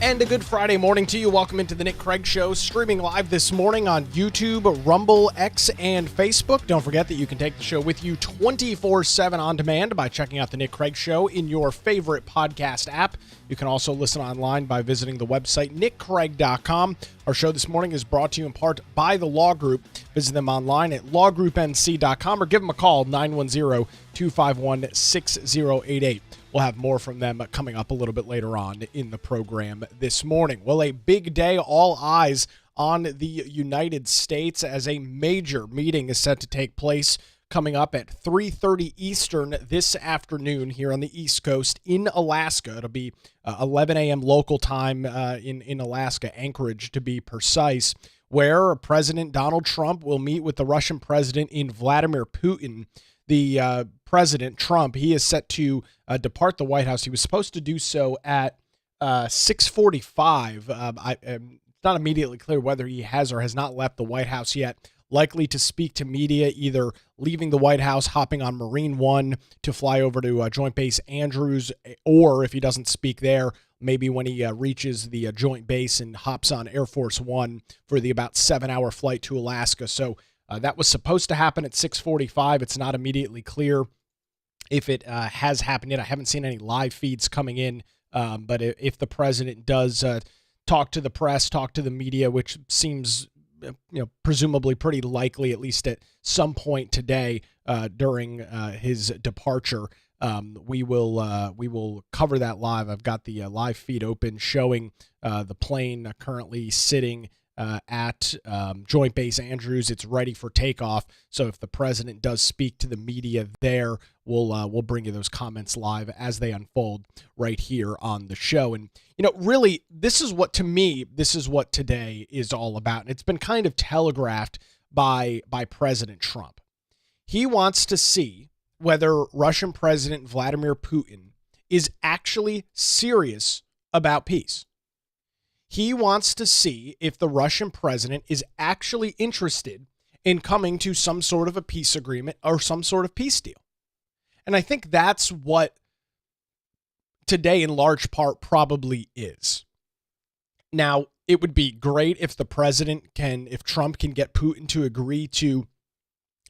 And a good Friday morning to you. Welcome into the Nick Craig Show, streaming live this morning on YouTube, Rumble, X, and Facebook. Don't forget that you can take the show with you 24/7 on demand by checking out the Nick Craig Show in your favorite podcast app. You can also listen online by visiting the website nickcraig.com. Our show this morning is brought to you in part by the Law Group. Visit them online at lawgroupnc.com or give them a call, 910-251-6088. We'll have more from them coming up a little bit later on in the program this morning. Well, a big day, all eyes on the United States as a major meeting is set to take place coming up at 3:30 Eastern this afternoon here on the East Coast in Alaska. It'll be 11 a.m. local time in Alaska, Anchorage to be precise, where President Donald Trump will meet with the Russian President Vladimir Putin. The President Trump, he is set to depart the White House. He was supposed to do so at 6:45. It's not immediately clear whether he has or has not left the White House yet. Likely to speak to media, either leaving the White House, hopping on Marine One to fly over to Joint Base Andrews, or if he doesn't speak there, maybe when he reaches the Joint Base and hops on Air Force One for the about 7-hour flight to Alaska. So that was supposed to happen at 6:45. It's not immediately clear if it has happened yet. I haven't seen any live feeds coming in, but if the president does talk to the press, talk to the media, which seems presumably pretty likely, at least at some point today during his departure, we will cover that live. I've got the live feed open showing the plane currently sitting at Joint Base Andrews. It's ready for takeoff. So if the president does speak to the media there, we'll bring you those comments live as they unfold right here on the show. And really, this is what today is all about. And it's been kind of telegraphed by President Trump. He wants to see whether Russian President Vladimir Putin is actually serious about peace. He wants to see if the Russian president is actually interested in coming to some sort of a peace agreement or some sort of peace deal. And I think that's what today in large part probably is. Now, it would be great if if Trump can get Putin to agree to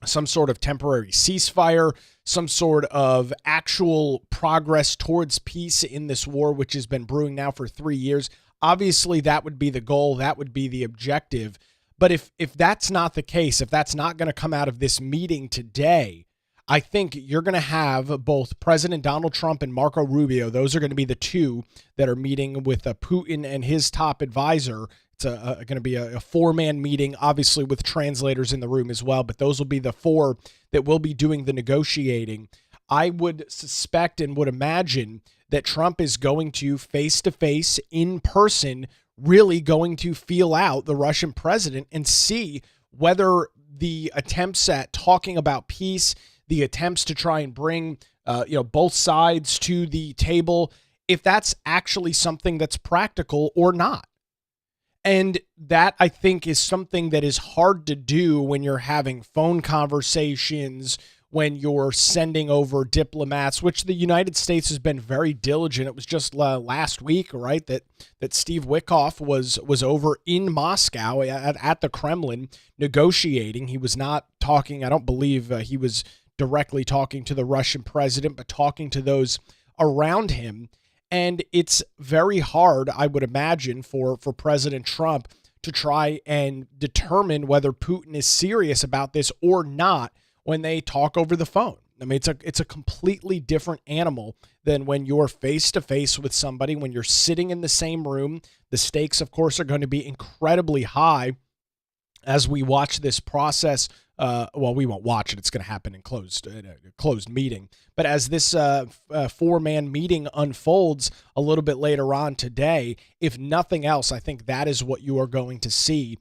some sort of temporary ceasefire, some sort of actual progress towards peace in this war, which has been brewing now for 3 years. Obviously, that would be the goal. That would be the objective. But if that's not the case, if that's not going to come out of this meeting today, I think you're going to have both President Donald Trump and Marco Rubio. Those are going to be the two that are meeting with Putin and his top advisor. It's going to be a four-man meeting, obviously with translators in the room as well. But those will be the four that will be doing the negotiating. I would suspect and would imagine that Trump is going to face-to-face, in person, really going to feel out the Russian president and see whether the attempts at talking about peace, the attempts to try and bring both sides to the table, if that's actually something that's practical or not. And that, I think, is something that is hard to do when you're having phone conversations, when you're sending over diplomats, which the United States has been very diligent. It was just last week, right, that Steve Witkoff was over in Moscow at the Kremlin negotiating. He was not talking, I don't believe he was directly talking to the Russian president, but talking to those around him. And it's very hard, I would imagine, for President Trump to try and determine whether Putin is serious about this or not when they talk over the phone. I mean, it's a completely different animal than when you're face-to-face with somebody, when you're sitting in the same room. The stakes, of course, are going to be incredibly high as we watch this process. Well, we won't watch it. It's going to happen in a closed meeting. But as this four-man meeting unfolds a little bit later on today, if nothing else, I think that is what you are going to see.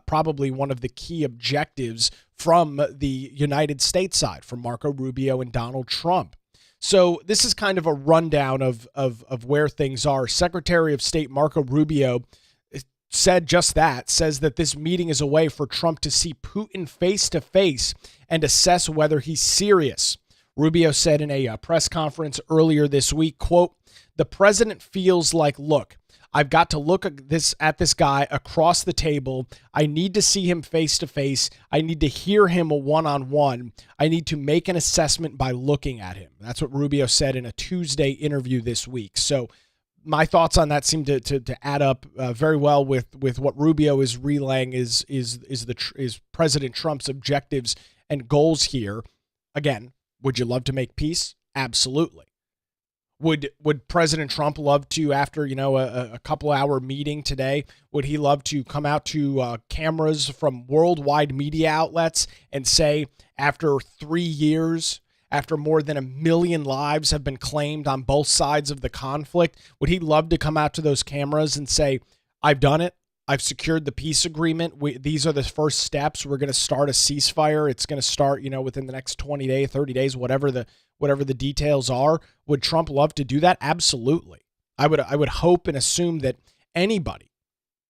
Probably one of the key objectives from the United States side, from Marco Rubio and Donald Trump. So this is kind of a rundown of where things are. Secretary of State Marco Rubio said just that, says that this meeting is a way for Trump to see Putin face to face and assess whether he's serious. Rubio said in a press conference earlier this week, quote, "The president feels like, look, I've got to look at this guy across the table. I need to see him face to face. I need to hear him one-on-one. I need to make an assessment by looking at him. That's what Rubio said in a Tuesday interview this week. So my thoughts on that seem to add up very well with what Rubio is relaying is President Trump's objectives and goals here. Again, would you love to make peace? Absolutely. Would President Trump love to, after a couple hour meeting today, would he love to come out to cameras from worldwide media outlets and say, after 3 years, after more than 1 million lives have been claimed on both sides of the conflict, would he love to come out to those cameras and say, I've done it. I've secured the peace agreement. These are the first steps. We're going to start a ceasefire. It's going to start, within the next 20 days, 30 days, whatever the details are. Would Trump love to do that? Absolutely. I would hope and assume that anybody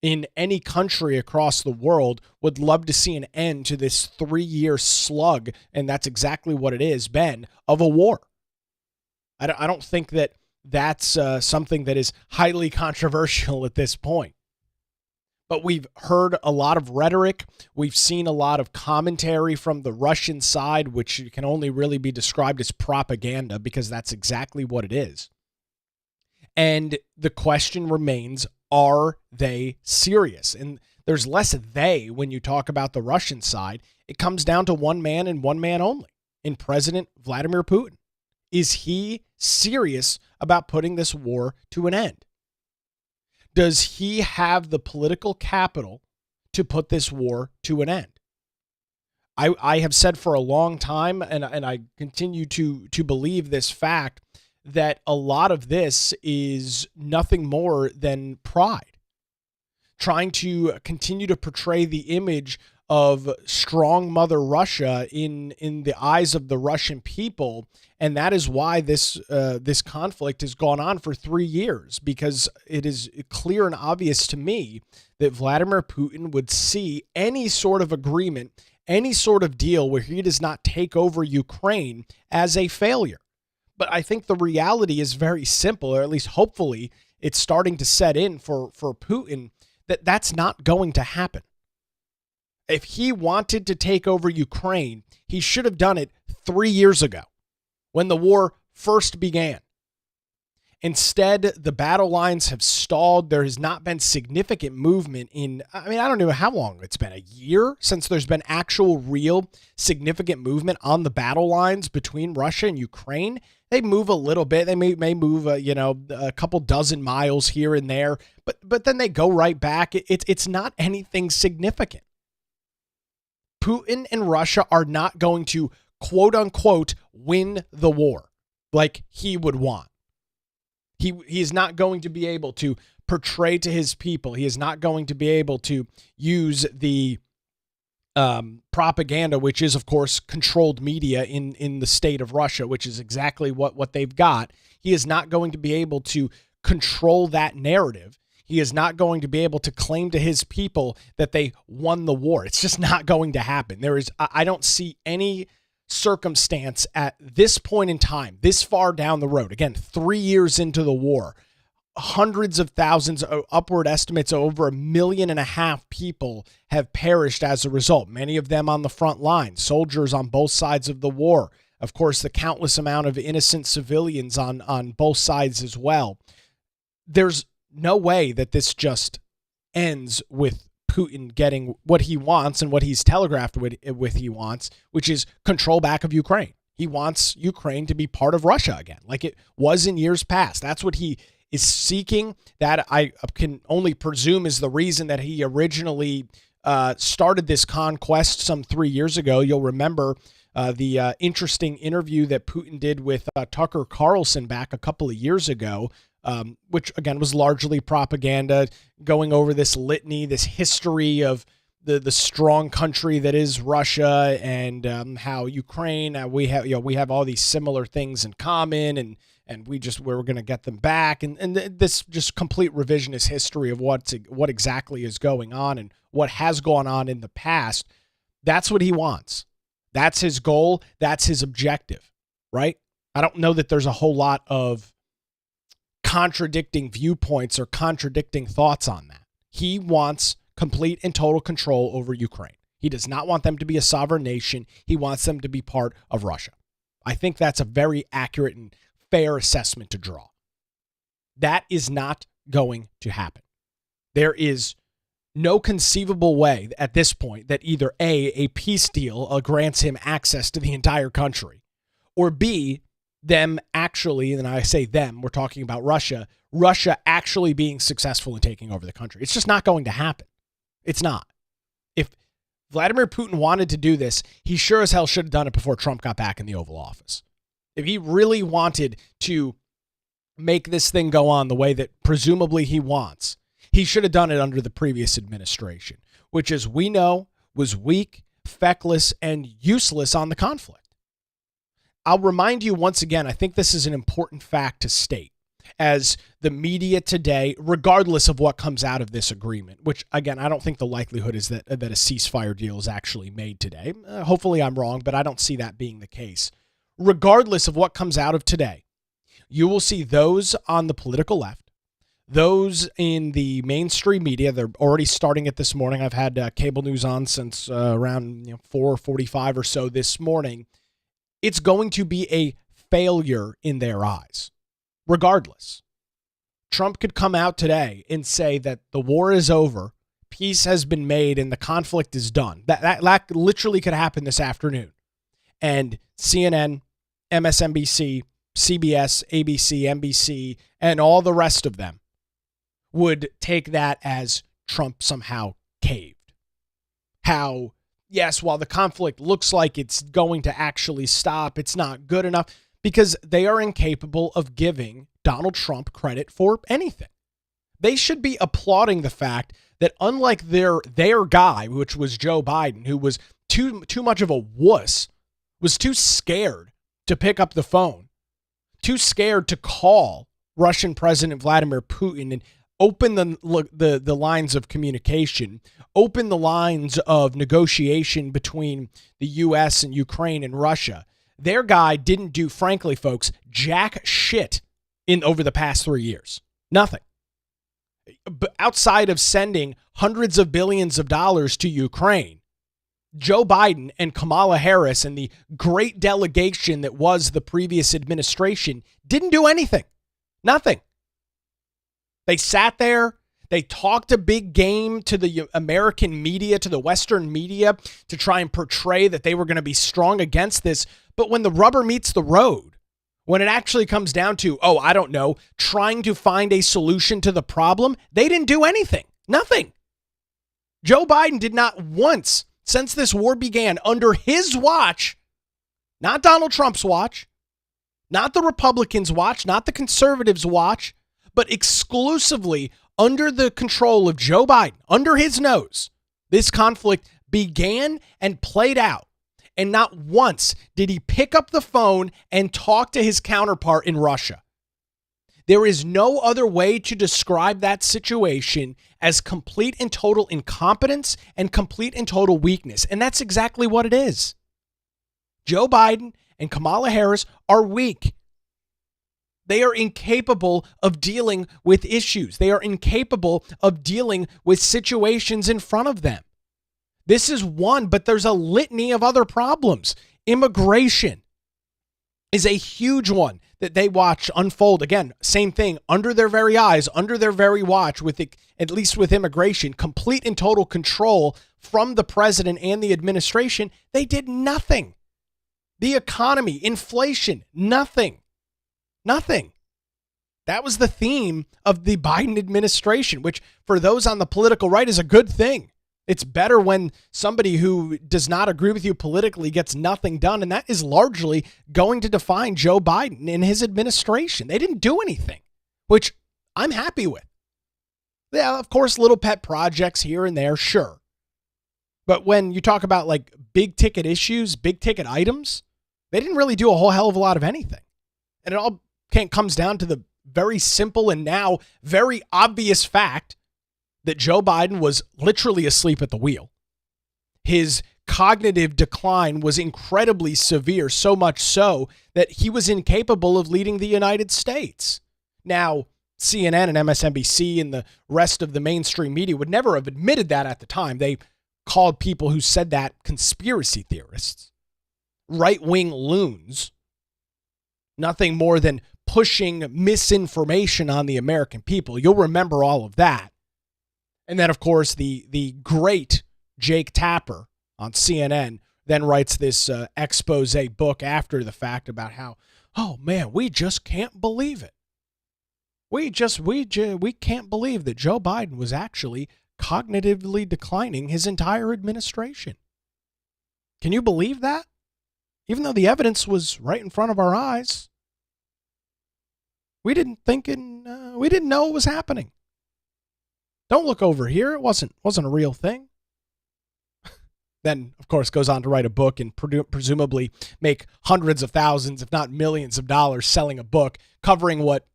in any country across the world would love to see an end to this 3-year slug, and that's exactly what it is, Ben, of a war. I don't think that that's something that is highly controversial at this point. But we've heard a lot of rhetoric. We've seen a lot of commentary from the Russian side, which can only really be described as propaganda, because that's exactly what it is. And the question remains, are they serious? And there's less they when you talk about the Russian side. It comes down to one man and one man only, in President Vladimir Putin. Is he serious about putting this war to an end? Does he have the political capital to put this war to an end? I have said for a long time, and I continue to believe this fact, that a lot of this is nothing more than pride. Trying to continue to portray the image of strong Mother Russia in the eyes of the Russian people. And that is why this conflict has gone on for 3 years, because it is clear and obvious to me that Vladimir Putin would see any sort of agreement, any sort of deal where he does not take over Ukraine as a failure. But I think the reality is very simple, or at least hopefully it's starting to set in for Putin, that that's not going to happen. If he wanted to take over Ukraine, he should have done it 3 years ago, when the war first began. Instead, the battle lines have stalled. There has not been significant movement I don't know how long it's been, a year since there's been actual real significant movement on the battle lines between Russia and Ukraine. They move a little bit. They may move, a couple dozen miles here and there, but then they go right back. It's not anything significant. Putin and Russia are not going to, quote unquote, win the war like he would want. He is not going to be able to portray to his people. He is not going to be able to use the propaganda, which is, of course, controlled media in the state of Russia, which is exactly what they've got. He is not going to be able to control that narrative. He is not going to be able to claim to his people that they won the war. It's just not going to happen. I don't see any circumstance at this point in time, this far down the road, again, 3 years into the war, hundreds of thousands, upward estimates, over 1.5 million people have perished as a result, many of them on the front line, soldiers on both sides of the war. Of course, the countless amount of innocent civilians on both sides as well. There's no way that this just ends with Putin getting what he wants and what he's telegraphed with he wants, which is control back of Ukraine. He wants Ukraine to be part of Russia again, like it was in years past. That's what he is seeking. That I can only presume is the reason that he originally started this conquest some 3 years ago. You'll remember the interesting interview that Putin did with Tucker Carlson back a couple of years ago, which, again, was largely propaganda, going over this litany, this history of the strong country that is Russia, and how Ukraine, we have all these similar things in common, and we're going to get them back, and this just complete revisionist history of what exactly is going on and what has gone on in the past. That's what he wants. That's his goal. That's his objective, right? I don't know that there's a whole lot of contradicting viewpoints or contradicting thoughts on that. He wants complete and total control over Ukraine. He does not want them to be a sovereign nation. He wants them to be part of Russia. I think that's a very accurate and fair assessment to draw. That is not going to happen. There is no conceivable way at this point that either A, peace deal grants him access to the entire country, or B, them actually, and I say them, we're talking about Russia actually being successful in taking over the country. It's just not going to happen. It's not. If Vladimir Putin wanted to do this, he sure as hell should have done it before Trump got back in the Oval Office. If he really wanted to make this thing go on the way that presumably he wants, he should have done it under the previous administration, which, as we know, was weak, feckless, and useless on the conflict. I'll remind you once again, I think this is an important fact to state, as the media today, regardless of what comes out of this agreement, which, again, I don't think the likelihood is that a ceasefire deal is actually made today. Hopefully I'm wrong, but I don't see that being the case. Regardless of what comes out of today, you will see those on the political left, those in the mainstream media. They're already starting it this morning. I've had cable news on since around 4:45 or so this morning. It's going to be a failure in their eyes, regardless. Trump could come out today and say that the war is over, peace has been made, and the conflict is done. That literally could happen this afternoon. And CNN, MSNBC, CBS, ABC, NBC, and all the rest of them would take that as Trump somehow caved. How, yes, while the conflict looks like it's going to actually stop, it's not good enough, because they are incapable of giving Donald Trump credit for anything. They should be applauding the fact that, unlike their guy, which was Joe Biden, who was too much of a wuss, was too scared to pick up the phone, too scared to call Russian President Vladimir Putin and open the lines of communication, open the lines of negotiation between the U.S. and Ukraine and Russia. Their guy didn't do, frankly, folks, jack shit over the past 3 years. Nothing. But outside of sending hundreds of billions of dollars to Ukraine, Joe Biden and Kamala Harris and the great delegation that was the previous administration didn't do anything. Nothing. They sat there. They talked a big game to the American media, to the Western media, to try and portray that they were going to be strong against this. But when the rubber meets the road, when it actually comes down to, trying to find a solution to the problem, they didn't do anything. Nothing. Joe Biden did not once, since this war began, under his watch, not Donald Trump's watch, not the Republicans' watch, not the conservatives' watch, but exclusively under the control of Joe Biden, under his nose, this conflict began and played out. And not once did he pick up the phone and talk to his counterpart in Russia. There is no other way to describe that situation as complete and total incompetence and complete and total weakness. And that's exactly what it is. Joe Biden and Kamala Harris are weak. They are incapable of dealing with issues. They are incapable of dealing with situations in front of them. This is one, but there's a litany of other problems. Immigration is a huge one that they watch unfold. Again, same thing, under their very eyes, under their very watch, at least with immigration, complete and total control from the president and the administration. They did nothing. The economy, inflation, nothing. Nothing. That was the theme of the Biden administration, which for those on the political right is a good thing. It's better when somebody who does not agree with you politically gets nothing done, and that is largely going to define Joe Biden and his administration. They didn't do anything, which I'm happy with. Yeah, of course, little pet projects here and there, sure. But when you talk about like big ticket issues, big ticket items, they didn't really do a whole hell of a lot of anything. And it all comes down to the very simple and now very obvious fact that Joe Biden was literally asleep at the wheel. His cognitive decline was incredibly severe, so much so that he was incapable of leading the United States. Now, CNN and MSNBC and the rest of the mainstream media would never have admitted that at the time. They called people who said that conspiracy theorists, right-wing loons, nothing more than pushing misinformation on the American people. You'll remember all of that. And then, of course, the great Jake Tapper on CNN then writes this expose book after the fact about how, oh man, we just can't believe it. We can't believe that Joe Biden was actually cognitively declining his entire administration. Can you believe that? Even though the evidence was right in front of our eyes, we didn't know it was happening. Don't look over here. It wasn't a real thing. Then, of course, goes on to write a book and presumably make hundreds of thousands, if not millions of dollars selling a book covering what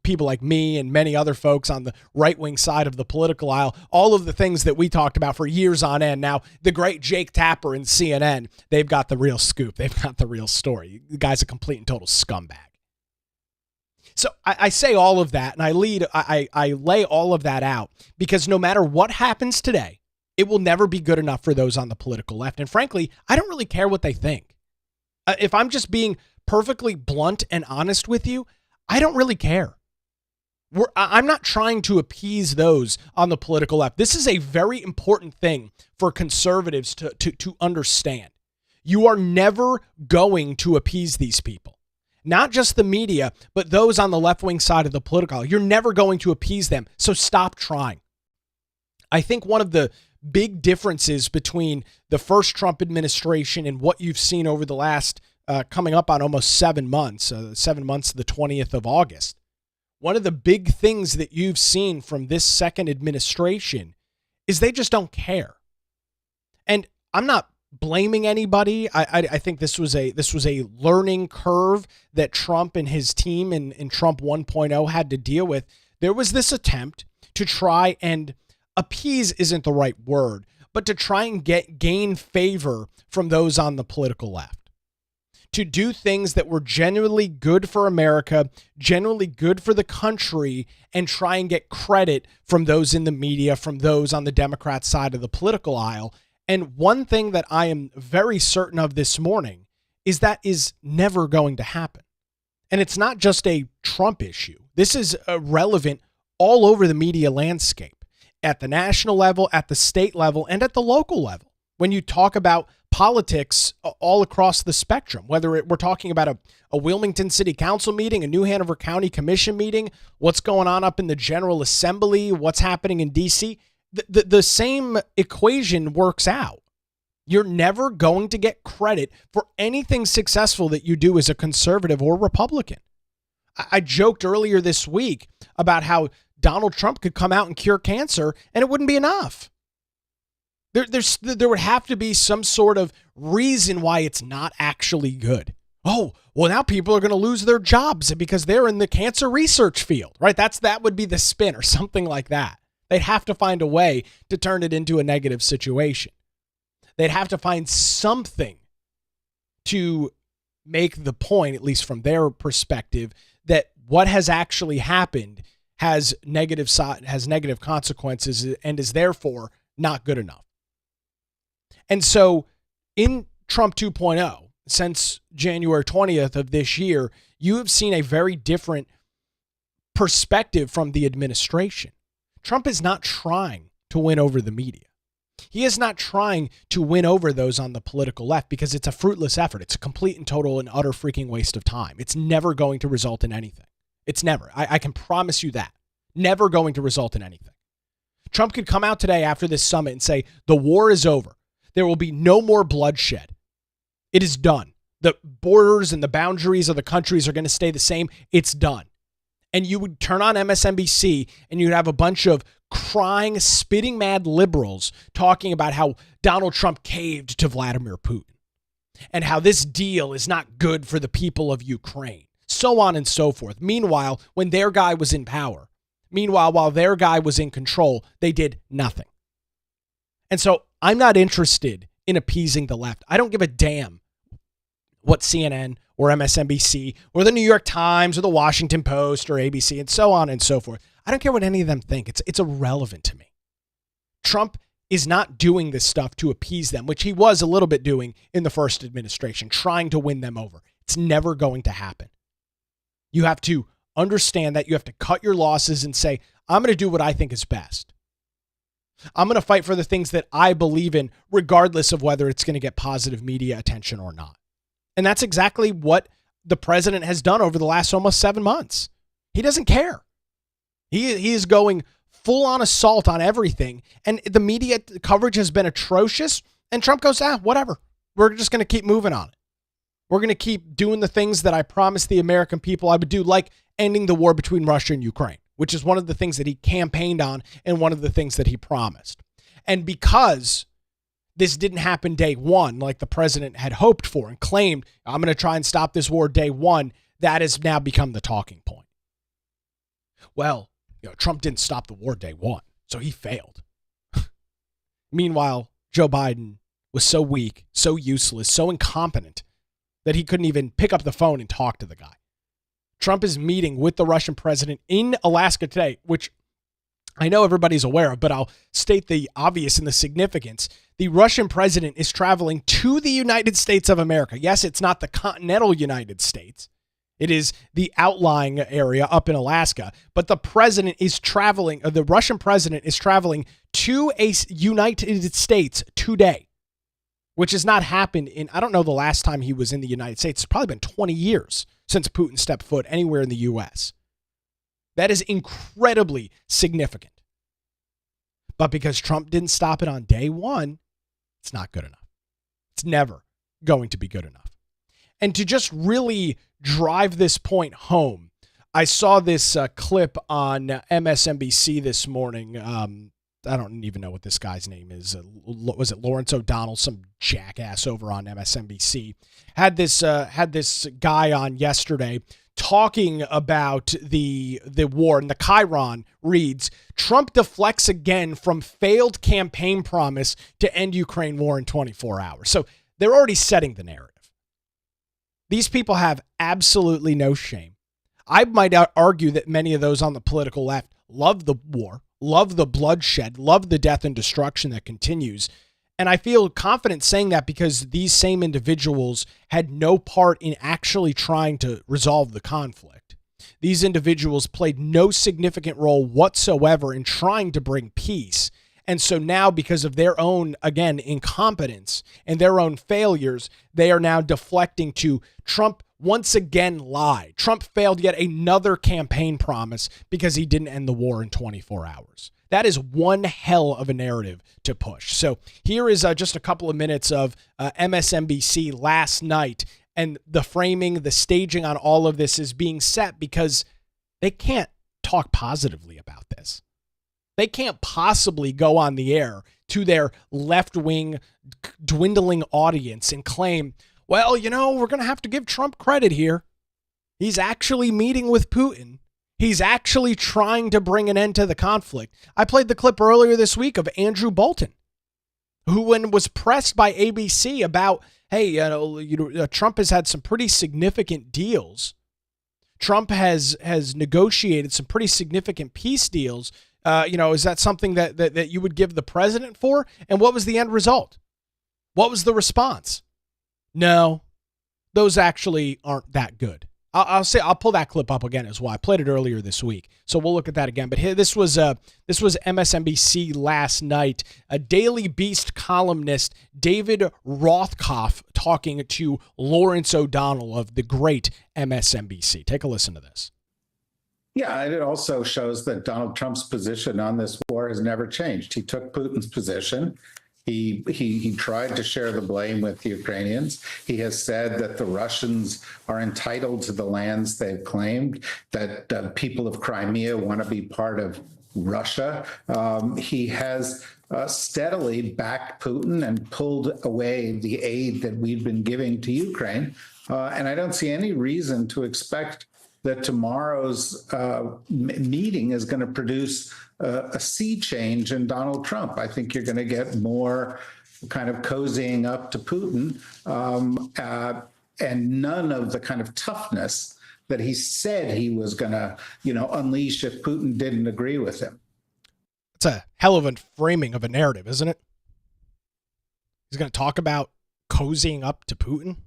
people like me and many other folks on the right-wing side of the political aisle, all of the things that we talked about for years on end. Now, the great Jake Tapper and CNN, they've got the real scoop. They've got the real story. The guy's a complete and total scumbag. So I say all of that, and I lay all of that out because no matter what happens today, it will never be good enough for those on the political left. And frankly, I don't really care what they think. If I'm just being perfectly blunt and honest with you, I don't really care. I'm not trying to appease those on the political left. This is a very important thing for conservatives to understand. You are never going to appease these people. Not just the media, but those on the left-wing side of the political aisle. You're never going to appease them, so stop trying. I think one of the big differences between the first Trump administration and what you've seen over the last coming up on almost 7 months, 7 months to the 20th of August. One of the big things that you've seen from this second administration is they just don't care. And I'm not blaming anybody. I think this was a learning curve that Trump and his team in Trump 1.0 had to deal with. There was this attempt to try and appease isn't the right word, but to try and gain favor from those on the political left, to do things that were genuinely good for America, generally good for the country, and try and get credit from those in the media, from those on the Democrat side of the political aisle. And one thing that I am very certain of this morning is that is never going to happen. And it's not just a Trump issue. This is relevant all over the media landscape, at the national level, at the state level, and at the local level. When you talk about politics all across the spectrum, whether we're talking about a Wilmington City Council meeting, a New Hanover County Commission meeting, what's going on up in the General Assembly, what's happening in D.C., the same equation works out. You're never going to get credit for anything successful that you do as a conservative or Republican. I joked earlier this week about how Donald Trump could come out and cure cancer and it wouldn't be enough. There would have to be some sort of reason why it's not actually good. Oh, well, now people are going to lose their jobs because they're in the cancer research field, right? That would be the spin or something like that. They'd have to find a way to turn it into a negative situation. They'd have to find something to make the point, at least from their perspective, that what has actually happened has negative consequences and is therefore not good enough. And so in Trump 2.0, since January 20th of this year, you have seen a very different perspective from the administration. Trump is not trying to win over the media. He is not trying to win over those on the political left because it's a fruitless effort. It's a complete and total and utter freaking waste of time. It's never going to result in anything. It's never. I can promise you that. Never going to result in anything. Trump could come out today after this summit and say, the war is over. There will be no more bloodshed. It is done. The borders and the boundaries of the countries are going to stay the same. It's done. And you would turn on MSNBC and you'd have a bunch of crying, spitting mad liberals talking about how Donald Trump caved to Vladimir Putin and how this deal is not good for the people of Ukraine, so on and so forth. Meanwhile, when their guy was in power, while their guy was in control, they did nothing. And so I'm not interested in appeasing the left. I don't give a damn what CNN or MSNBC or the New York Times or the Washington Post or ABC and so on and so forth. I don't care what any of them think. It's irrelevant to me. Trump is not doing this stuff to appease them, which he was a little bit doing in the first administration, trying to win them over. It's never going to happen. You have to understand that you have to cut your losses and say, I'm going to do what I think is best. I'm going to fight for the things that I believe in, regardless of whether it's going to get positive media attention or not. And that's exactly what the president has done over the last almost 7 months. He doesn't care. He is going full on assault on everything. And the media coverage has been atrocious. And Trump goes, whatever. We're just going to keep moving on it. We're going to keep doing the things that I promised the American people I would do, like ending the war between Russia and Ukraine, which is one of the things that he campaigned on and one of the things that he promised. And because this didn't happen day one, like the president had hoped for and claimed, I'm going to try and stop this war day one, that has now become the talking point. Well, Trump didn't stop the war day one, so he failed. Meanwhile, Joe Biden was so weak, so useless, so incompetent that he couldn't even pick up the phone and talk to the guy. Trump is meeting with the Russian president in Alaska today, which I know everybody's aware of, but I'll state the obvious and the significance. The Russian president is traveling to the United States of America. Yes, it's not the continental United States. It is the outlying area up in Alaska. But the president is traveling, the Russian president is traveling to a United States today, which has not happened in, I don't know the last time he was in the United States. It's probably been 20 years since Putin stepped foot anywhere in the U.S. That is incredibly significant. But because Trump didn't stop it on day one, it's not good enough. It's never going to be good enough. And to just really drive this point home, I saw this clip on MSNBC this morning. I don't even know what this guy's name is. Was it Lawrence O'Donnell, some jackass over on MSNBC? Had this guy on yesterday talking about the war, and the chyron reads, Trump deflects again from failed campaign promise to end Ukraine war in 24 hours. So they're already setting the narrative. These people have absolutely no shame. I might argue that many of those on the political left love the war, love the bloodshed, love the death and destruction that continues. And I feel confident saying that because these same individuals had no part in actually trying to resolve the conflict. These individuals played no significant role whatsoever in trying to bring peace. And so now, because of their own, again, incompetence and their own failures, they are now deflecting to Trump once again lied. Trump failed yet another campaign promise because he didn't end the war in 24 hours. That is one hell of a narrative to push. So here is just a couple of minutes of MSNBC last night, and the framing, the staging on all of this is being set because they can't talk positively about this. They can't possibly go on the air to their left-wing dwindling audience and claim, well, we're going to have to give Trump credit here. He's actually meeting with Putin. He's actually trying to bring an end to the conflict. I played the clip earlier this week of Andrew Bolton, who, when was pressed by ABC about, hey, Trump has had some pretty significant deals. Trump has negotiated some pretty significant peace deals. Is that something that you would give the president for? And what was the end result? What was the response? No, those actually aren't that good. I'll pull that clip up again as well. I played it earlier this week, so we'll look at that again. But here, this was MSNBC last night. A Daily Beast columnist, David Rothkopf, talking to Lawrence O'Donnell of the great MSNBC. Take a listen to this. Yeah, and it also shows that Donald Trump's position on this war has never changed. He took Putin's position. He tried to share the blame with the Ukrainians. He has said that the Russians are entitled to the lands they've claimed, that the people of Crimea want to be part of Russia. He has steadily backed Putin and pulled away the aid that we've been giving to Ukraine. And I don't see any reason to expect that tomorrow's meeting is going to produce a sea change in Donald Trump. I think you're going to get more kind of cozying up to Putin. and none of the kind of toughness that he said he was going to, unleash if Putin didn't agree with him. It's a hell of a framing of a narrative, isn't it? He's going to talk about cozying up to Putin.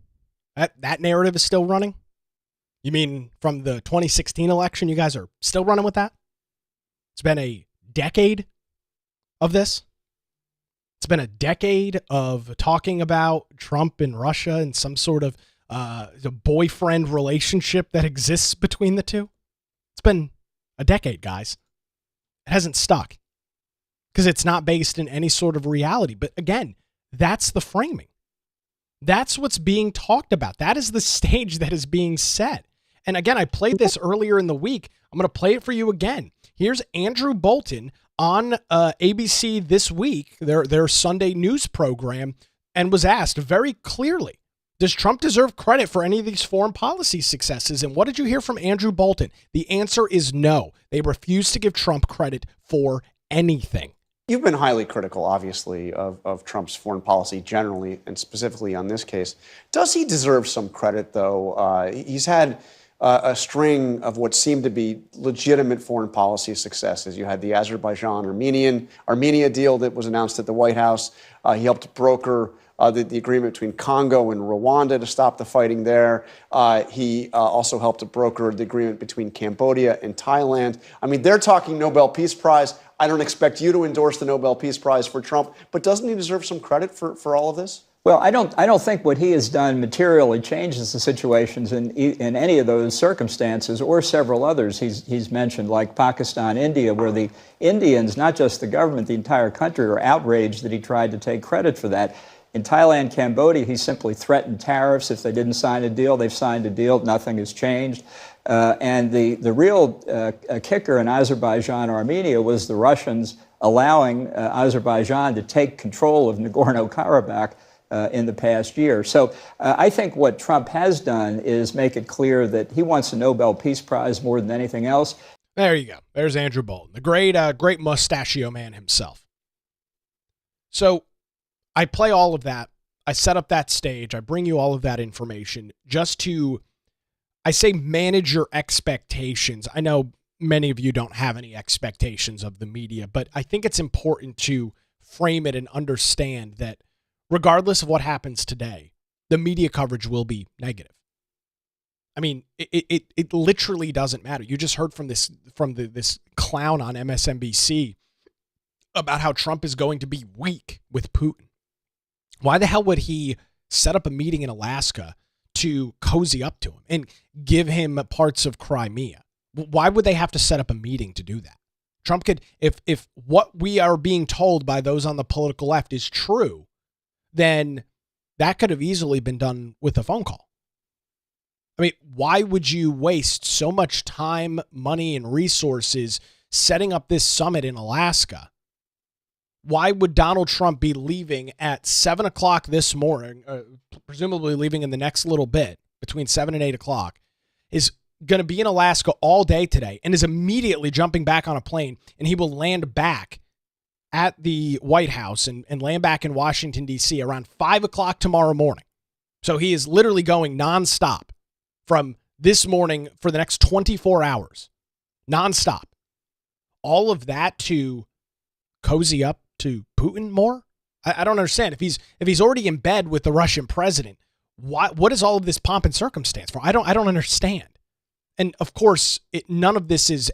That narrative is still running? You mean from the 2016 election, you guys are still running with that? It's been a decade of this. It's been a decade of talking about Trump and Russia and some sort of boyfriend relationship that exists between the two. It's been a decade, guys. It hasn't stuck because it's not based in any sort of reality. But again, that's the framing. That's what's being talked about. That is the stage that is being set. And again, I played this earlier in the week. I'm going to play it for you again. Here's Andrew Bolton on ABC This Week, their Sunday news program, and was asked very clearly, does Trump deserve credit for any of these foreign policy successes? And what did you hear from Andrew Bolton? The answer is no. They refuse to give Trump credit for anything. You've been highly critical, obviously, of Trump's foreign policy generally, and specifically on this case. Does he deserve some credit, though? He's had a string of what seemed to be legitimate foreign policy successes. You had the Azerbaijan-Armenia deal that was announced at the White House. He helped broker the agreement between Congo and Rwanda to stop the fighting there. He also helped to broker the agreement between Cambodia and Thailand. I mean, they're talking Nobel Peace Prize. I don't expect you to endorse the Nobel Peace Prize for Trump, but doesn't he deserve some credit for all of this? Well, I don't think what he has done materially changes the situations in any of those circumstances or several others he's mentioned, like Pakistan, India, where the Indians, not just the government, the entire country, are outraged that he tried to take credit for that. In Thailand, Cambodia, he simply threatened tariffs. If they didn't sign a deal, they've signed a deal. Nothing has changed. And the real kicker in Azerbaijan, Armenia, was the Russians allowing Azerbaijan to take control of Nagorno-Karabakh in the past year. So I think what Trump has done is make it clear that he wants a Nobel Peace Prize more than anything else. There you go. There's Andrew Bolton, the great mustachio man himself. So I play all of that. I set up that stage. I bring you all of that information just to, I say, manage your expectations. I know many of you don't have any expectations of the media, but I think it's important to frame it and understand that regardless of what happens today, the media coverage will be negative. I mean, it literally doesn't matter. You just heard from this clown on MSNBC about how Trump is going to be weak with Putin. Why the hell would he set up a meeting in Alaska to cozy up to him and give him parts of Crimea? Why would they have to set up a meeting to do that? Trump could, if what we are being told by those on the political left is true, then that could have easily been done with a phone call. I mean, why would you waste so much time, money, and resources setting up this summit in Alaska? Why would Donald Trump be leaving at 7 o'clock this morning, presumably leaving in the next little bit, between 7 and 8 o'clock, is going to be in Alaska all day today and is immediately jumping back on a plane, and he will land back at the White House and land back in Washington, D.C. around 5 o'clock tomorrow morning. So he is literally going nonstop from this morning for the next 24 hours. Nonstop. All of that to cozy up to Putin more? I don't understand. If he's already in bed with the Russian president, what is all of this pomp and circumstance for? I don't understand. And of course, none of this is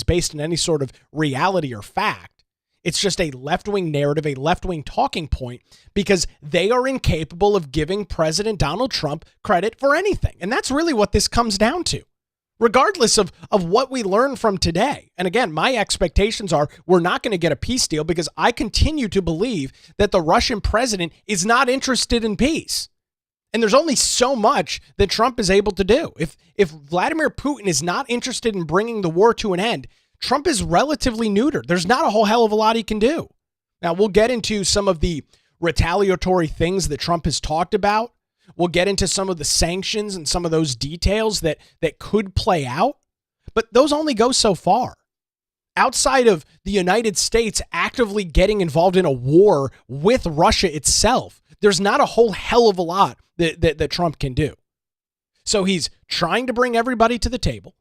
based in any sort of reality or fact. It's just a left-wing narrative, a left-wing talking point, because they are incapable of giving President Donald Trump credit for anything. And that's really what this comes down to. Regardless of what we learn from today. And again, my expectations are we're not going to get a peace deal because I continue to believe that the Russian president is not interested in peace. And there's only so much that Trump is able to do. If Vladimir Putin is not interested in bringing the war to an end, Trump is relatively neutered. There's not a whole hell of a lot he can do. Now, we'll get into some of the retaliatory things that Trump has talked about. We'll get into some of the sanctions and some of those details that could play out, but those only go so far. Outside of the United States actively getting involved in a war with Russia itself, there's not a whole hell of a lot that Trump can do. So he's trying to bring everybody to the table.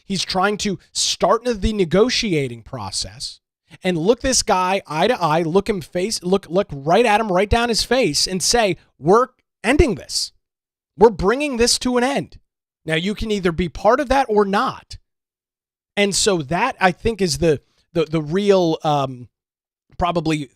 He's trying to start the negotiating process and look this guy eye to eye, look right at him, right down his face and say, we're ending this. We're bringing this to an end. Now you can either be part of that or not. And so that I think is the real probably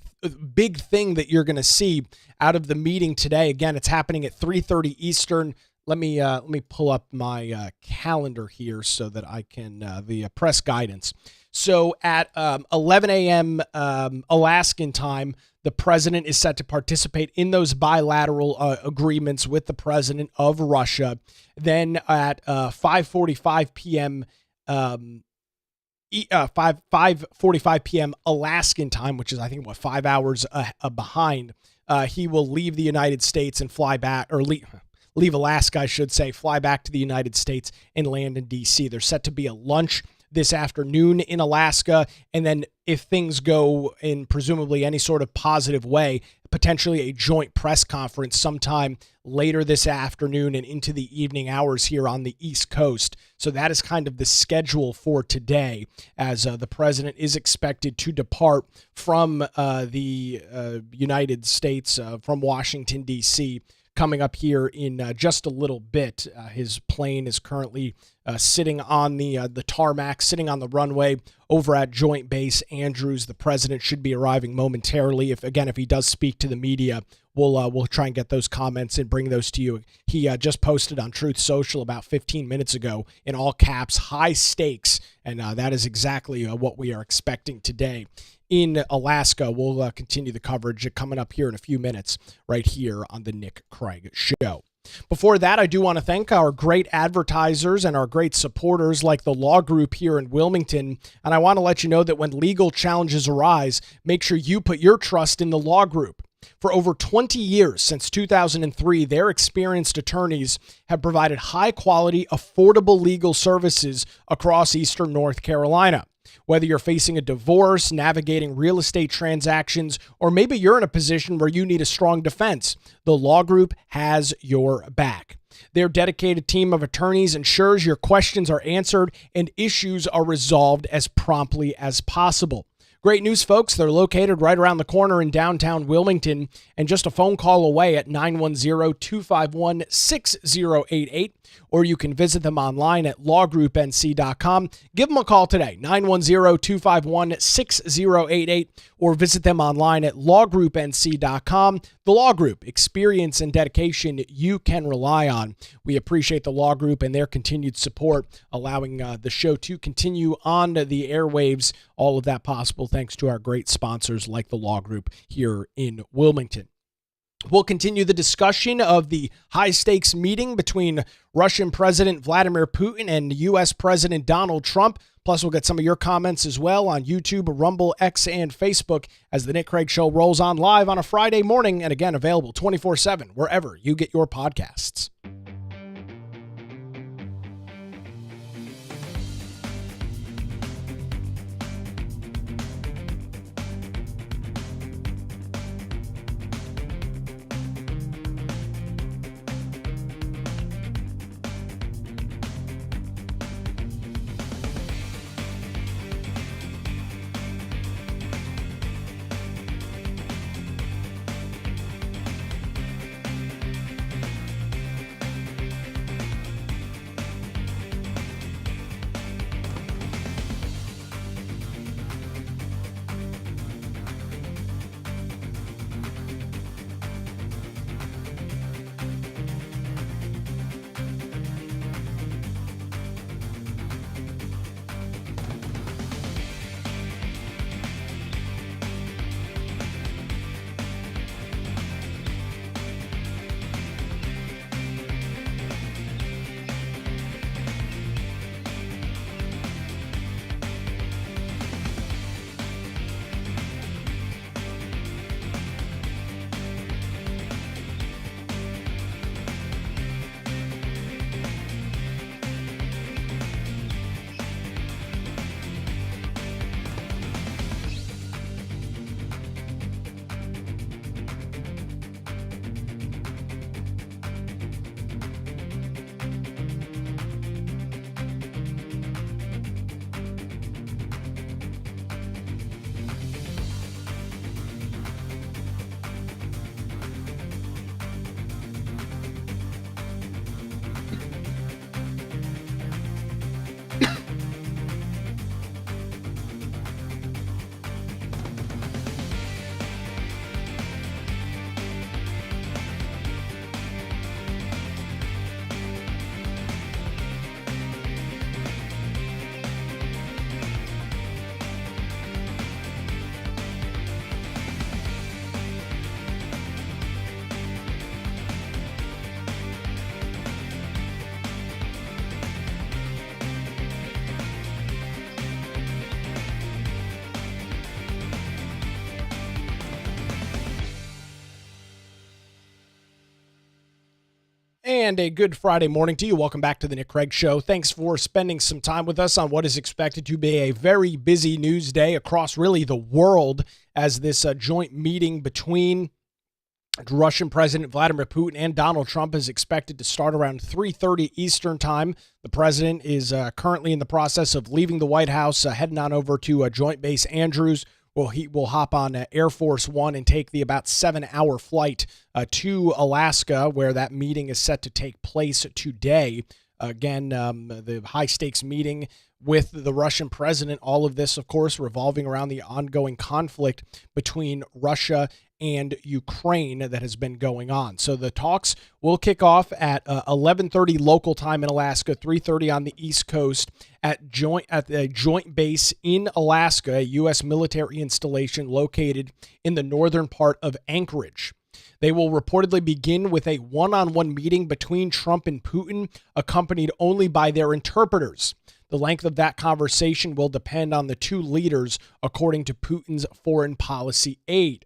big thing that you're going to see out of the meeting today. Again, it's happening at 3:30 Eastern. Let me pull up my calendar here so that I can the press guidance. So at 11 a.m. Alaskan time, the president is set to participate in those bilateral agreements with the president of Russia. Then at 5:45 p.m. 5:45 p.m. Alaskan time, which is I think 5 hours behind, he will leave the United States and fly back, or leave Alaska, I should say, fly back to the United States and land in D.C. There's set to be a lunch this afternoon in Alaska, and then if things go in presumably any sort of positive way, potentially a joint press conference sometime later this afternoon and into the evening hours here on the East Coast. So that is kind of the schedule for today, as the president is expected to depart from the United States, from Washington, D.C., coming up here in just a little bit. His plane is currently sitting on the tarmac, sitting on the runway over at Joint Base Andrews. The president should be arriving momentarily. If he does speak to the media, we'll try and get those comments and bring those to you. He just posted on Truth Social about 15 minutes ago in all caps, high stakes, and that is exactly what we are expecting today in Alaska. We'll continue the coverage coming up here in a few minutes right here on the Nick Craig Show. Before that, I do want to thank our great advertisers and our great supporters like the Law Group here in Wilmington. And I want to let you know that when legal challenges arise, make sure you put your trust in the Law Group. For over 20 years, since 2003, their experienced attorneys have provided high-quality, affordable legal services across Eastern North Carolina. Whether you're facing a divorce, navigating real estate transactions, or maybe you're in a position where you need a strong defense, the Law Group has your back. Their dedicated team of attorneys ensures your questions are answered and issues are resolved as promptly as possible. Great news, folks. They're located right around the corner in downtown Wilmington and just a phone call away at 910-251-6088, or you can visit them online at lawgroupnc.com. Give them a call today, 910-251-6088, or visit them online at lawgroupnc.com. The Law Group, experience and dedication you can rely on. We appreciate the Law Group and their continued support, allowing the show to continue on the airwaves. All of that possible thanks to our great sponsors like the Law Group here in Wilmington. We'll continue the discussion of the high-stakes meeting between Russian President Vladimir Putin and U.S. President Donald Trump. Plus, we'll get some of your comments as well on YouTube, Rumble, X, and Facebook as the Nick Craig Show rolls on live on a Friday morning, and again, available 24/7 wherever you get your podcasts. And a good Friday morning to you. Welcome back to the Nick Craig Show. Thanks for spending some time with us on what is expected to be a very busy news day across really the world as this joint meeting between Russian President Vladimir Putin and Donald Trump is expected to start around 3:30 Eastern time. The president is currently in the process of leaving the White House, heading on over to Joint Base Andrews. Well, he will hop on Air Force One and take the about 7-hour flight to Alaska, where that meeting is set to take place today. Again, the high-stakes meeting with the Russian president, all of this, of course, revolving around the ongoing conflict between Russia and Ukraine that has been going on. So the talks will kick off at 11:30 local time in Alaska, 3:30 on the East Coast at the joint base in Alaska, a U.S. military installation located in the northern part of Anchorage. They will reportedly begin with a one-on-one meeting between Trump and Putin, accompanied only by their interpreters. The length of that conversation will depend on the two leaders, according to Putin's foreign policy aide.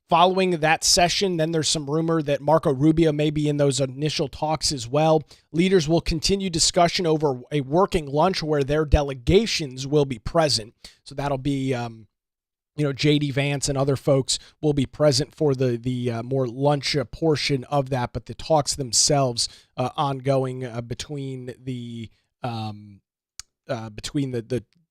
Following that session, then there's some rumor that Marco Rubio may be in those initial talks as well. Leaders will continue discussion over a working lunch where their delegations will be present. So that'll be, J.D. Vance and other folks will be present for the more lunch portion of that. But the talks themselves ongoing between the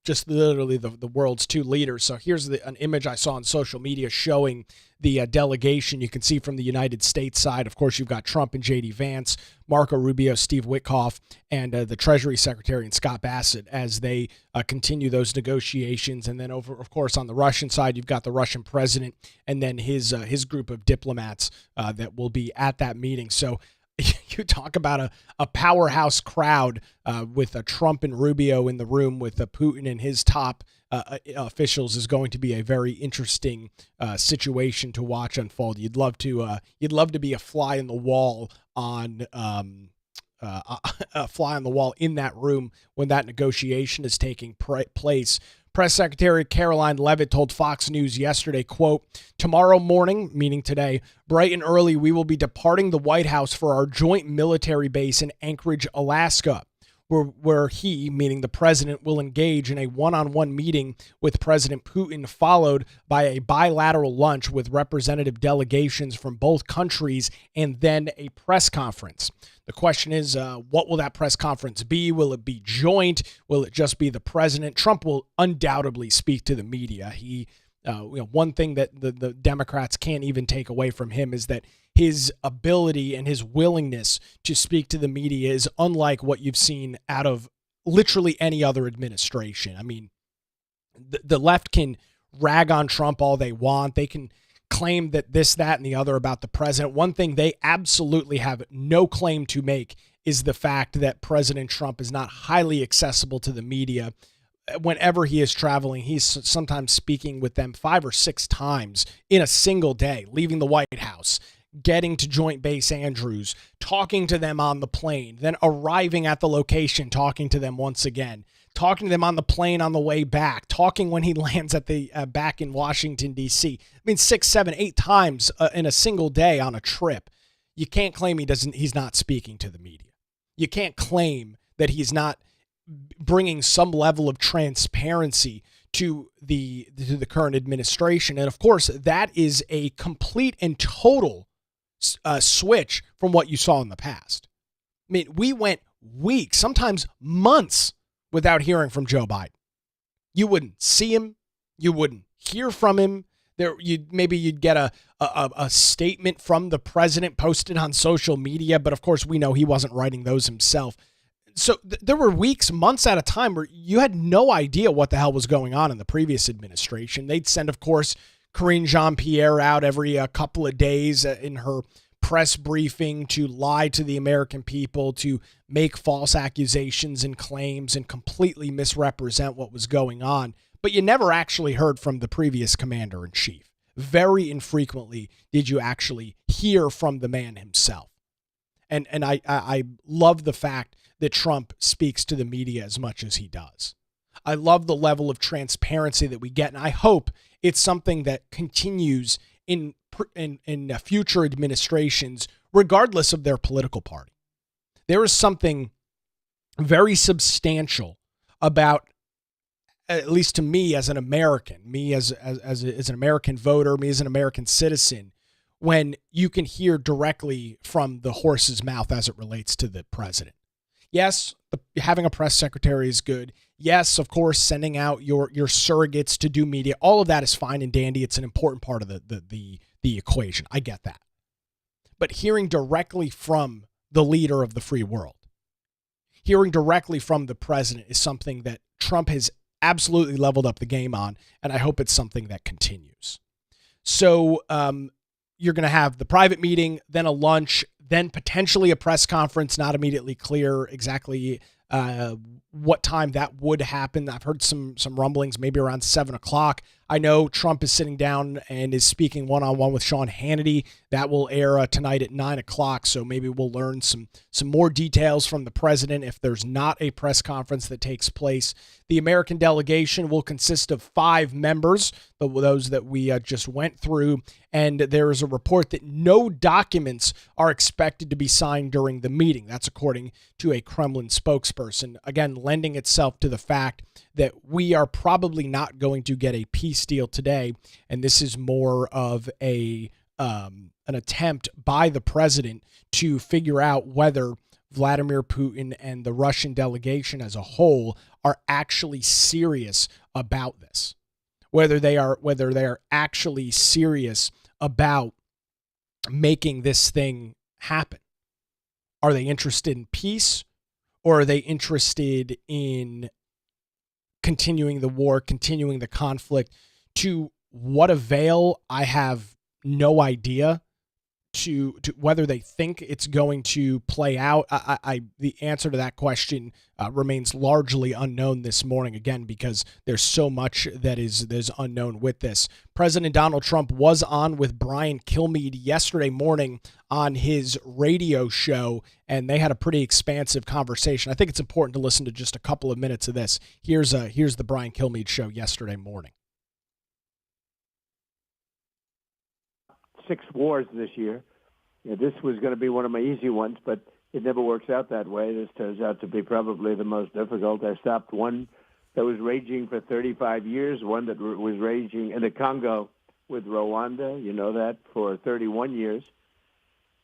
just literally the world's two leaders. So here's an image I saw on social media showing the delegation. You can see from the United States side, of course, you've got Trump and J.D. Vance, Marco Rubio, Steve Witkoff, and the Treasury Secretary and Scott Bassett as they continue those negotiations. And then over, of course, on the Russian side, you've got the Russian president and then his group of diplomats that will be at that meeting. So you talk about a powerhouse crowd with Trump and Rubio in the room with Putin and his top officials is going to be a very interesting situation to watch unfold. You'd love to be a fly in the wall on a fly on the wall in that room when that negotiation is taking place. Press Secretary Caroline Leavitt told Fox News yesterday, quote, "Tomorrow morning, meaning today, bright and early, we will be departing the White House for our joint military base in Anchorage, Alaska, where he," meaning the president, "will engage in a one-on-one meeting with President Putin, followed by a bilateral lunch with representative delegations from both countries, and then a press conference." The question is, what will that press conference be? Will it be joint? Will it just be the president? Trump will undoubtedly speak to the media. One thing that the Democrats can't even take away from him is that his ability and his willingness to speak to the media is unlike what you've seen out of literally any other administration. I mean, the left can rag on Trump all they want. They can claim that this, that, and the other about the president. One thing they absolutely have no claim to make is the fact that President Trump is not highly accessible to the media. Whenever he is traveling, he's sometimes speaking with them 5 or 6 times in a single day, leaving the White House, getting to Joint Base Andrews, talking to them on the plane, then arriving at the location, talking to them once again, talking to them on the plane on the way back, talking when he lands at the back in Washington, D.C. I mean, 6, 7, 8 times in a single day on a trip. You can't claim he's not speaking to the media. You can't claim that he's not bringing some level of transparency to the current administration. And of course, that is a complete and total switch from what you saw in the past. I mean, we went weeks, sometimes months, without hearing from Joe Biden. You wouldn't see him. You wouldn't hear from him. Maybe you'd get a statement from the president posted on social media, but of course we know he wasn't writing those himself. So there were weeks, months at a time where you had no idea what the hell was going on in the previous administration. They'd send, of course, Karine Jean-Pierre out every couple of days in her press briefing to lie to the American people, to make false accusations and claims and completely misrepresent what was going on. But you never actually heard from the previous commander-in-chief. Very infrequently did you actually hear from the man himself. And I love the fact that Trump speaks to the media as much as he does. I love the level of transparency that we get, and I hope it's something that continues in future administrations, regardless of their political party. there is something very substantial about, at least to me as an American, me as an American voter, me as an American citizen, when you can hear directly from the horse's mouth as it relates to the president. Yes, having a press secretary is good. Yes, of course, sending out your surrogates to do media, all of that is fine and dandy. It's an important part of the equation. I get that. But hearing directly from the leader of the free world, hearing directly from the president is something that Trump has absolutely leveled up the game on, and I hope it's something that continues. So you're going to have the private meeting, then a lunch, then potentially a press conference. Not immediately clear exactly what time that would happen. I've heard some rumblings, maybe around 7 o'clock. I know Trump is sitting down and is speaking one-on-one with Sean Hannity. That will air tonight at 9 o'clock, so maybe we'll learn some more details from the president if there's not a press conference that takes place. The American delegation will consist of 5 members, those that we just went through, and there is a report that no documents are expected to be signed during the meeting. That's according to a Kremlin spokesperson, again, lending itself to the fact that we are probably not going to get a peace deal today, and this is more of an attempt by the president to figure out whether Vladimir Putin and the Russian delegation as a whole are actually serious about this, whether they are actually serious about making this thing happen. Are they interested in peace, or are they interested in continuing the war, continuing the conflict? To what avail, I have no idea. To whether they think it's going to play out, the answer to that question remains largely unknown this morning, again, because there's so much that is unknown with this. President Donald Trump was on with Brian Kilmeade yesterday morning on his radio show, and they had a pretty expansive conversation. I think it's important to listen to just a couple of minutes of this. Here's the Brian Kilmeade show yesterday morning. 6 wars this year. This was going to be one of my easy ones, but it never works out that way. This turns out to be probably the most difficult. I stopped one that was raging for 35 years, one that was raging in the Congo with Rwanda, you know that, for 31 years.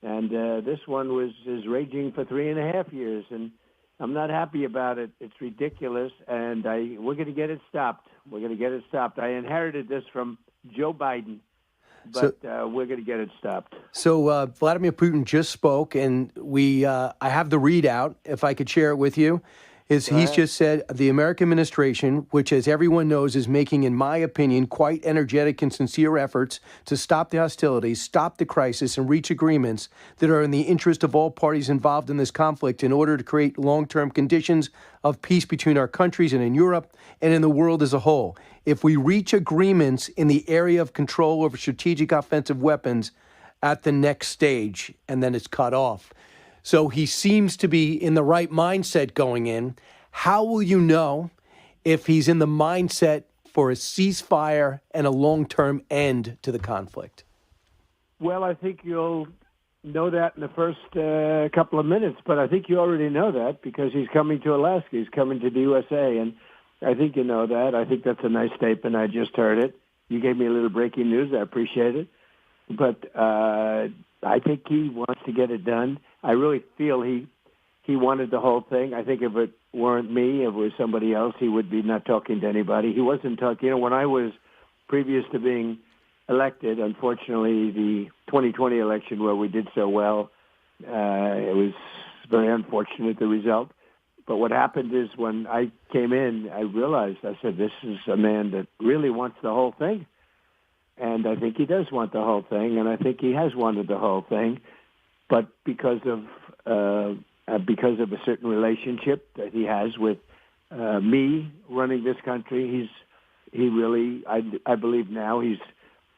And this one is raging for 3.5 years, and I'm not happy about it. It's ridiculous, and we're going to get it stopped. We're going to get it stopped. I inherited this from Joe Biden, but we're going to get it stopped. So Vladimir Putin just spoke, and I have the readout, if I could share it with you. He's just said the American administration, which, as everyone knows, is making, in my opinion, quite energetic and sincere efforts to stop the hostilities, stop the crisis, and reach agreements that are in the interest of all parties involved in this conflict in order to create long-term conditions of peace between our countries and in Europe and in the world as a whole. If we reach agreements in the area of control over strategic offensive weapons at the next stage, and then it's cut off. So he seems to be in the right mindset going in. How will you know if he's in the mindset for a ceasefire and a long-term end to the conflict? Well, I think you'll know that in the first couple of minutes, but I think you already know that because he's coming to Alaska. He's coming to the USA, and I think you know that. I think that's a nice statement. I just heard it. You gave me a little breaking news. I appreciate it. But I think he wants to get it done. I really feel he wanted the whole thing. I think if it weren't me, if it was somebody else, he would be not talking to anybody. He wasn't talking. You know, when I was previous to being elected, unfortunately, the 2020 election where we did so well, it was very unfortunate, the result. But what happened is when I came in, I realized, I said, this is a man that really wants the whole thing. And I think he does want the whole thing, and I think he has wanted the whole thing. But because of a certain relationship that he has with me running this country, he really, I believe now, he's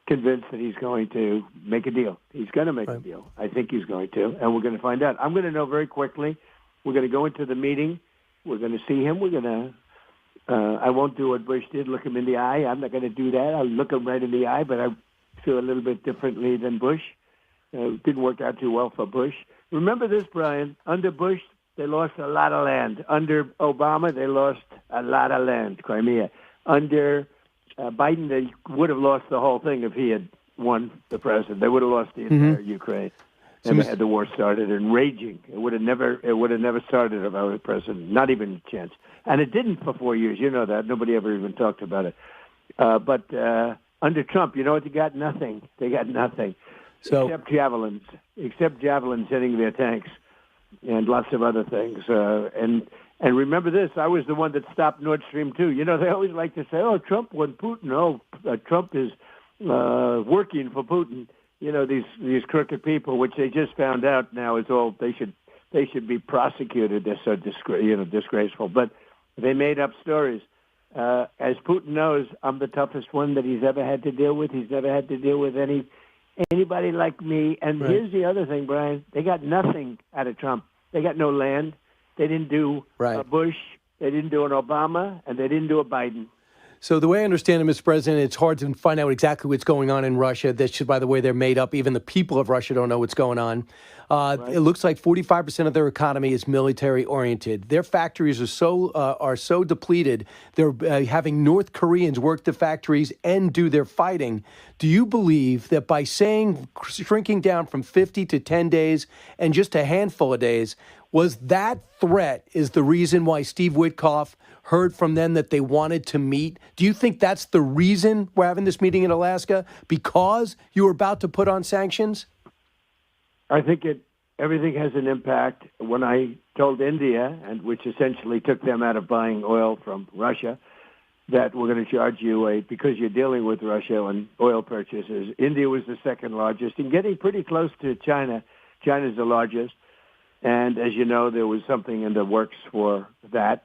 convinced that he's going to make a deal. He's going to make a deal. I think he's going to, and we're going to find out. I'm going to know very quickly. We're going to go into the meeting. We're going to see him. We're going to. I won't do what Bush did, look him in the eye. I'm not going to do that. I'll look him right in the eye, but I feel a little bit differently than Bush. It didn't work out too well for Bush. Remember this, Brian. Under Bush, they lost a lot of land. Under Obama, they lost a lot of land, Crimea. Under Biden, they would have lost the whole thing if he had won the president. They would have lost the entire Ukraine. And they had the war started and raging. It would have never started if I was president. Not even a chance. And it didn't for 4 years. You know that. Nobody ever even talked about it. But under Trump, you know what? They got nothing. They got nothing. Except javelins hitting their tanks and lots of other things. And remember this, I was the one that stopped Nord Stream 2. You know, they always like to say, oh, Trump won Putin. Oh, Trump is working for Putin. You know, these crooked people, which they just found out now is all, they should be prosecuted. They're so disgraceful. But they made up stories. As Putin knows, I'm the toughest one that he's ever had to deal with. He's never had to deal with anybody like me. And here's the other thing, Brian. They got nothing out of Trump. They got no land. They didn't do a Bush. They didn't do an Obama. And they didn't do a Biden. So the way I understand it, Mr. President, it's hard to find out exactly what's going on in Russia. That's just, by the way, they're made up. Even the people of Russia don't know what's going on. It looks like 45% of their economy is military-oriented. Their factories are so depleted. They're having North Koreans work the factories and do their fighting. Do you believe that by saying shrinking down from 50 to 10 days and just a handful of days, was that threat is the reason why Steve Witkoff heard from them that they wanted to meet? Do you think that's the reason we're having this meeting in Alaska? Because you were about to put on sanctions? I think everything has an impact. When I told India, and which essentially took them out of buying oil from Russia, that we're going to charge you because you're dealing with Russia on oil purchases. India was the second largest and getting pretty close to China. China's the largest. And as you know, there was something in the works for that.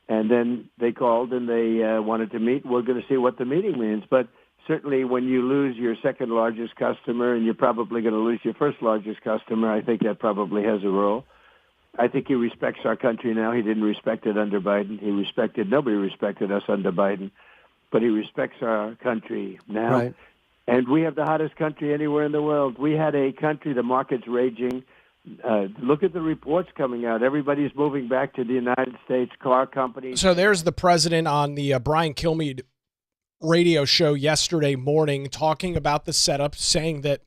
And then they called and they wanted to meet. We're going to see what the meeting means. But certainly when you lose your second largest customer and you're probably going to lose your first largest customer, I think that probably has a role. I think he respects our country now. He didn't respect it under Biden. Nobody respected us under Biden. But he respects our country now. Right. And we have the hottest country anywhere in the world. We had a country, the market's raging. Look at the reports coming out. Everybody's moving back to the United States, car companies. So there's the president on the Brian Kilmeade radio show yesterday morning talking about the setup, saying that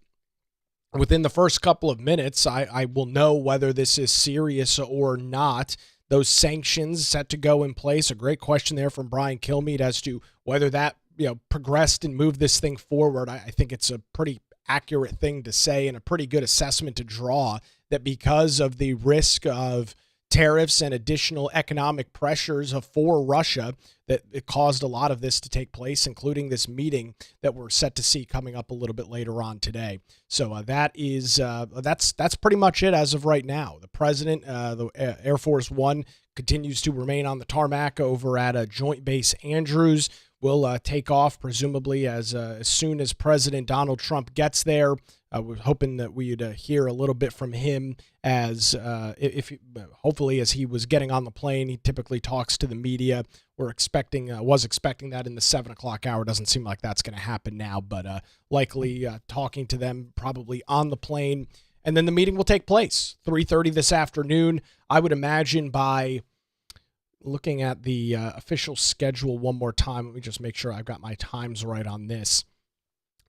within the first couple of minutes, I will know whether this is serious or not. Those sanctions set to go in place. A great question there from Brian Kilmeade as to whether that progressed and moved this thing forward. I think it's a pretty accurate thing to say and a pretty good assessment to draw that because of the risk of tariffs and additional economic pressures for Russia, that it caused a lot of this to take place, including this meeting that we're set to see coming up a little bit later on today. So that's pretty much it as of right now. The president, the Air Force One, continues to remain on the tarmac over at Joint Base Andrews. Will take off presumably as soon as President Donald Trump gets there. We're hoping that we'd hear a little bit from him as hopefully as he was getting on the plane. He typically talks to the media. Was expecting that in the 7 o'clock hour. Doesn't seem like that's going to happen now, but likely talking to them probably on the plane. And then the meeting will take place 3:30 this afternoon. I would imagine by looking at the official schedule one more time, let me just make sure I've got my times right on this.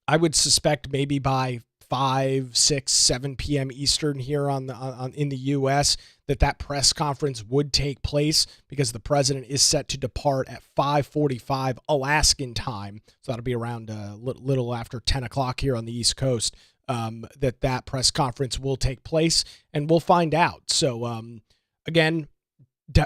I would suspect maybe by 5, 6, 7 p.m. Eastern here in the U.S. that press conference would take place because the president is set to depart at 5:45 Alaskan time. So that'll be around a little after 10 o'clock here on the East Coast. That press conference will take place, and we'll find out. So again,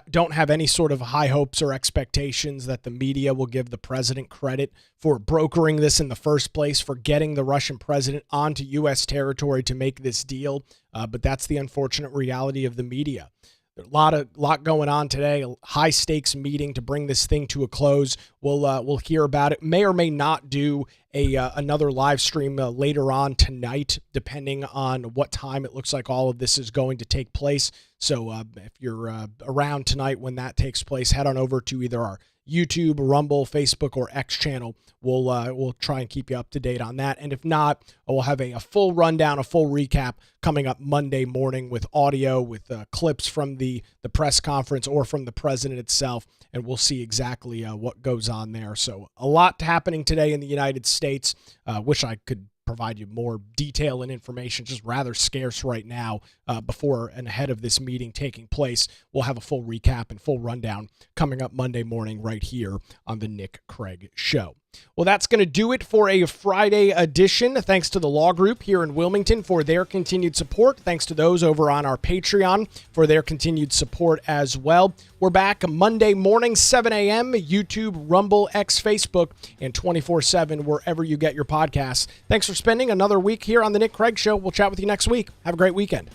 don't have any sort of high hopes or expectations that the media will give the president credit for brokering this in the first place, for getting the Russian president onto U.S. territory to make this deal. But that's the unfortunate reality of the media. There's a lot going on today, a high stakes meeting to bring this thing to a close. We'll hear about it. May or may not do another live stream later on tonight, depending on what time it looks like all of this is going to take place. So if you're around tonight when that takes place, head on over to either our YouTube, Rumble, Facebook, or X channel. We'll try and keep you up to date on that. And if not, we'll have a full rundown, a full recap coming up Monday morning with audio, with clips from the press conference or from the president itself. And we'll see exactly what goes on there. So a lot happening today in the United States. Wish I could provide you more detail and information, just rather scarce right now before and ahead of this meeting taking place. We'll have a full recap and full rundown coming up Monday morning right here on the Nick Craig Show. Well, that's going to do it for a Friday edition. Thanks to the Law Group here in Wilmington for their continued support. Thanks to those over on our Patreon for their continued support as well. We're back Monday morning, 7 a.m., YouTube, Rumble, X, Facebook, and 24/7 wherever you get your podcasts. Thanks for spending another week here on the Nick Craig Show. We'll chat with you next week. Have a great weekend.